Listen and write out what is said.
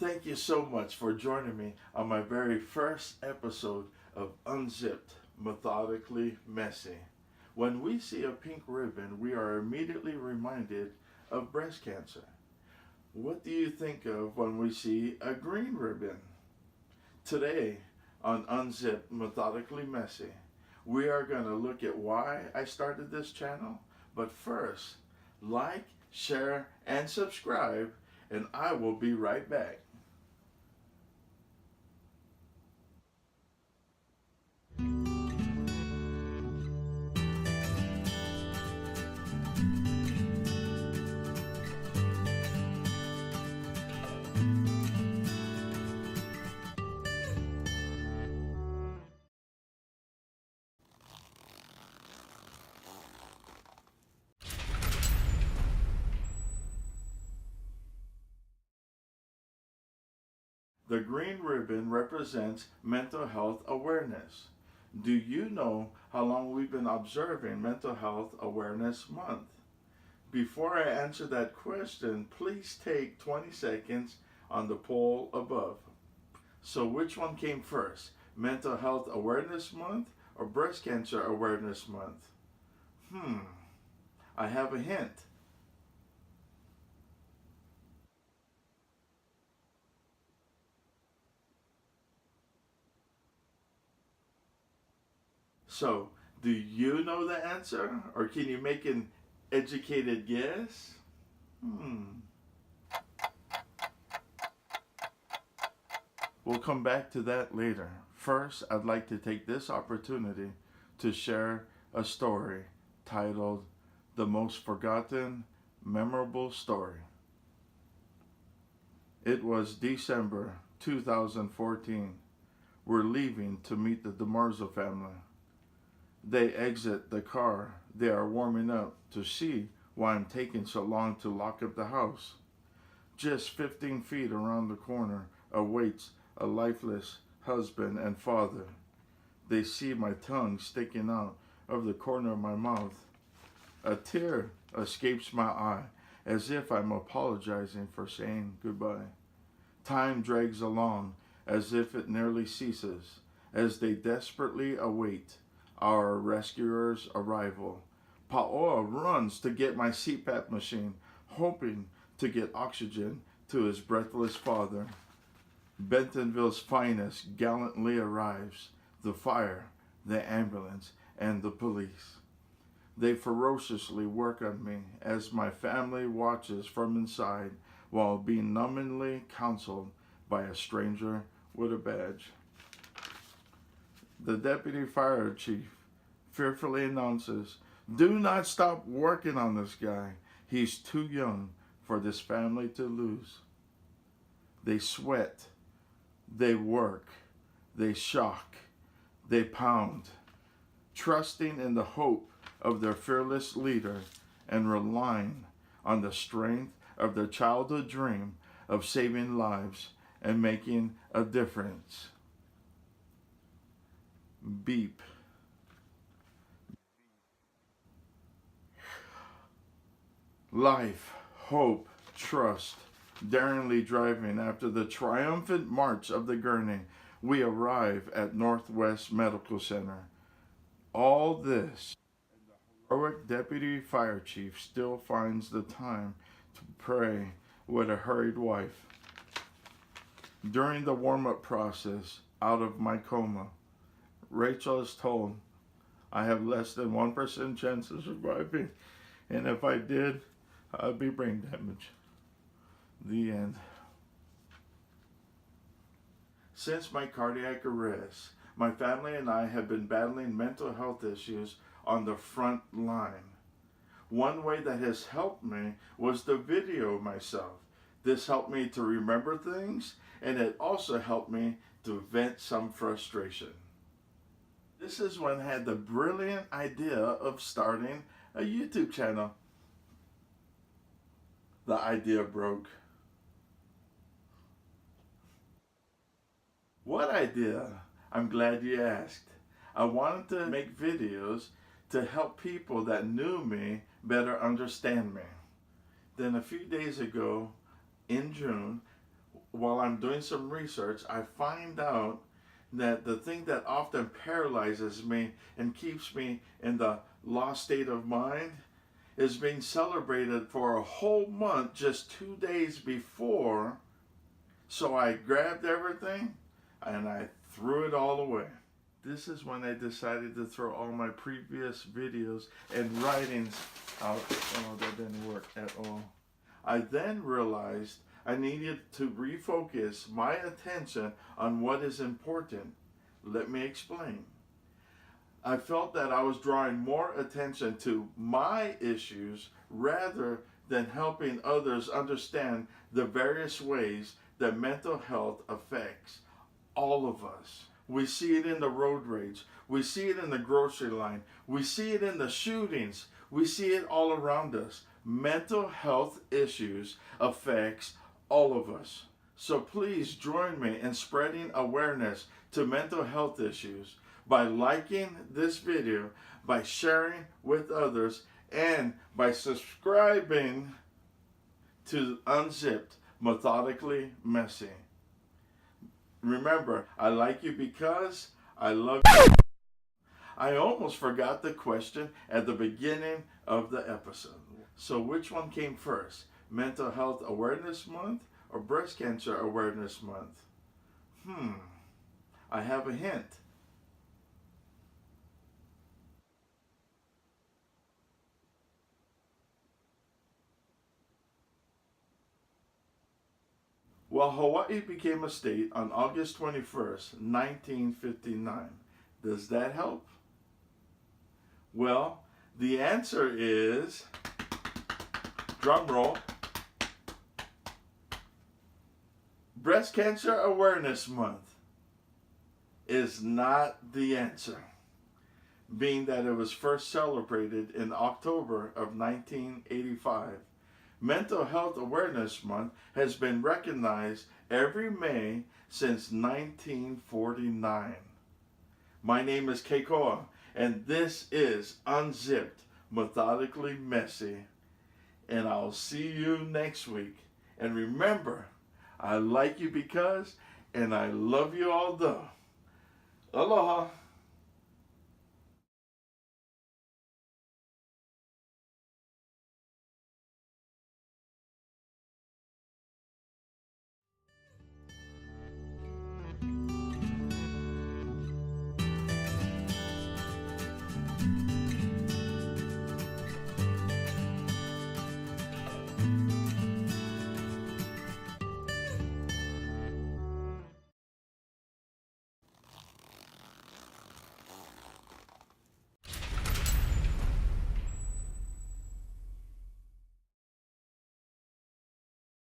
Thank you so much for joining me on my very first episode of Unzipped, Methodically Messy. When we see a pink ribbon, we are immediately reminded of breast cancer. What do you think of when we see a green ribbon? Today on Unzipped, Methodically Messy, we are going to look at why I started this channel. But first, like, share, and subscribe, and I will be right back. The green ribbon represents mental health awareness. Do you know how long we've been observing Mental Health Awareness Month? Before I answer that question, please take 20 seconds on the poll above. So which one came first? Mental Health Awareness Month or Breast Cancer Awareness Month? I have a hint. So, do you know the answer, or can you make an educated guess? We'll come back to that later. First, I'd like to take this opportunity to share a story titled The Most Forgotten Memorable Story. It was December 2014. We're leaving to meet the DeMarzo family. They exit the car. They are warming up to see why I'm taking so long to lock up the house. Just 15 feet around the corner awaits a lifeless husband and father. They see my tongue sticking out of the corner of my mouth. A tear escapes my eye as if I'm apologizing for saying goodbye. Time drags along as if it nearly ceases as they desperately await our rescuer's arrival. Paola runs to get my CPAP machine, hoping to get oxygen to his breathless father. Bentonville's finest gallantly arrives, the fire, the ambulance, and the police. They ferociously work on me as my family watches from inside while being numbingly counseled by a stranger with a badge. The deputy fire chief fearfully announces, "Do not stop working on this guy. He's too young for this family to lose." They sweat, they work, they shock, they pound, trusting in the hope of their fearless leader and relying on the strength of their childhood dream of saving lives and making a difference. Beep. Life, hope, trust. Daringly driving after the triumphant march of the gurney, we arrive at Northwest Medical Center. All this, and the heroic deputy fire chief still finds the time to pray with a hurried wife. During the warm-up process, out of my coma, Rachel is told, "I have less than 1% chance of surviving, and if I did, I'd be brain damaged." The end. Since my cardiac arrest, my family and I have been battling mental health issues on the front line. One way that has helped me was to video myself. This helped me to remember things, and it also helped me to vent some frustration. This is when I had the brilliant idea of starting a YouTube channel. The idea broke. What idea? I'm glad you asked. I wanted to make videos to help people that knew me better understand me. Then a few days ago, in June, while I'm doing some research, I find out that the thing that often paralyzes me and keeps me in the lost state of mind is being celebrated for a whole month just 2 days before. So I grabbed everything and I threw it all away. This is when I decided to throw all my previous videos and writings out. Oh, that didn't work at all. I then realized I needed to refocus my attention on what is important. Let me explain. I felt that I was drawing more attention to my issues rather than helping others understand the various ways that mental health affects all of us. We see it in the road rage. We see it in the grocery line. We see it in the shootings. We see it all around us. Mental health issues affects all of us. So please join me in spreading awareness to mental health issues by liking this video, by sharing with others, and by subscribing to UnZiPPeD, Methodically Messy. Remember, I like you because I love you. I almost forgot the question at the beginning of the episode. So which one came first? Mental Health Awareness Month or Breast Cancer Awareness Month? I have a hint. Well, Hawaii became a state on August 21st, 1959. Does that help? Well, the answer is, drum roll, Breast Cancer Awareness Month is not the answer, being that it was first celebrated in October of 1985. Mental Health Awareness Month has been recognized every May since 1949. My name is Keikoa, and this is UnZiPPeD, Methodically Messy. And I'll see you next week. And remember, I like you because, and I love you although. Aloha.